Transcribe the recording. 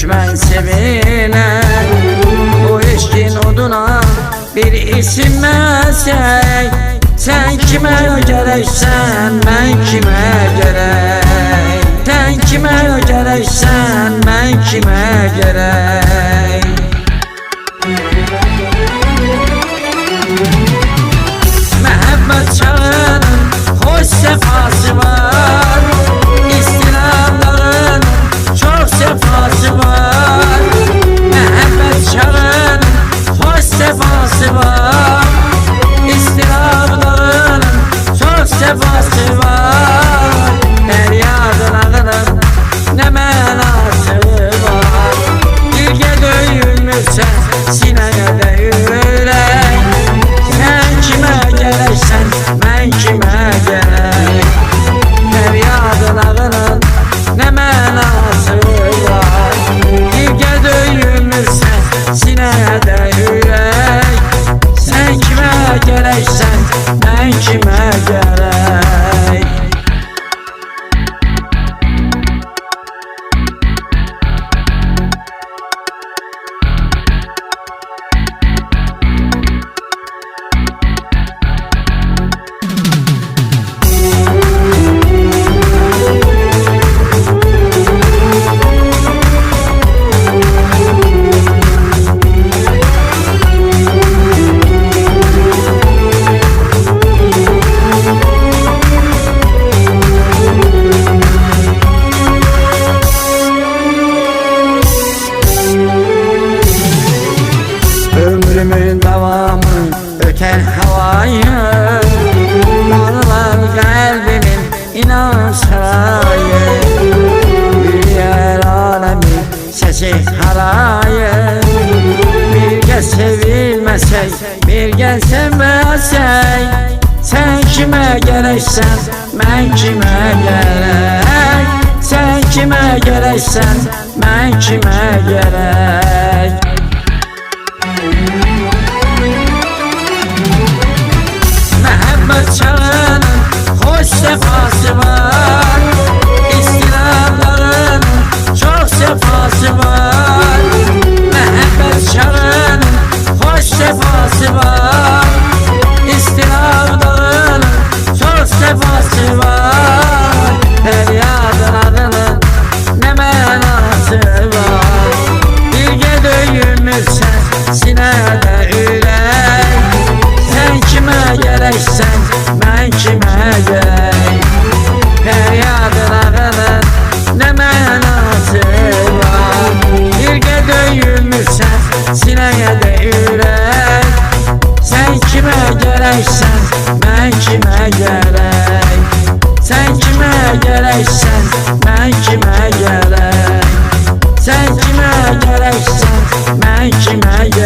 düşmən sevinən. Bu eşkin oduna bir isim məsək. Sən kimə gərəksən, mən kimə gərək. Sən kimə gərəksən, mən kimə gərək. Məhəbbət çağının xoş səfası var, İstinadların çox səfası var. Məhəbbət çağının xoş səfası var, İstinadların çox səfası var. Fəryadın ağının nə mənası var, Dilgə döyülmürsən, sinəyə də ürək. Sən kimə gərəksən, mən kimə gərək. Fəryadın ağının nə mənası var, Dilgə döyülmürsən, sinəyə də ürək. Sən kimə gərəksən, mən kimə gərək. Ömrümün davamı öter havayı, dağlar kalbimin inan sarayı. Büyüyer alemin sesi harayı. Birgə sevilməsək, birgə sevməsək. Sən kimə gərəksən, mən kimə gərək. Sən kimə gərəksən, mən kimə gərək. Məhəbbət çağının xoş səfası var, İstinadların çox səfası var. Məhəbbət çağının xoş səfası var, İstinadların çox səfası var. Fəryadın adının nə mənası var, Dilgə döyülmürsən, sinədə ürək. Sən kimə gərəksən, mən kimə gərək. Fəryadın ağının nə mənası var, Dilgə döyülmürsən, sinəyə də ürək. Sən kimə gərəksən, mən kimə gərək. Sən kimə gərəksən, mən kimə gərək. Sən kimə gərəksən, mən kimə gərək.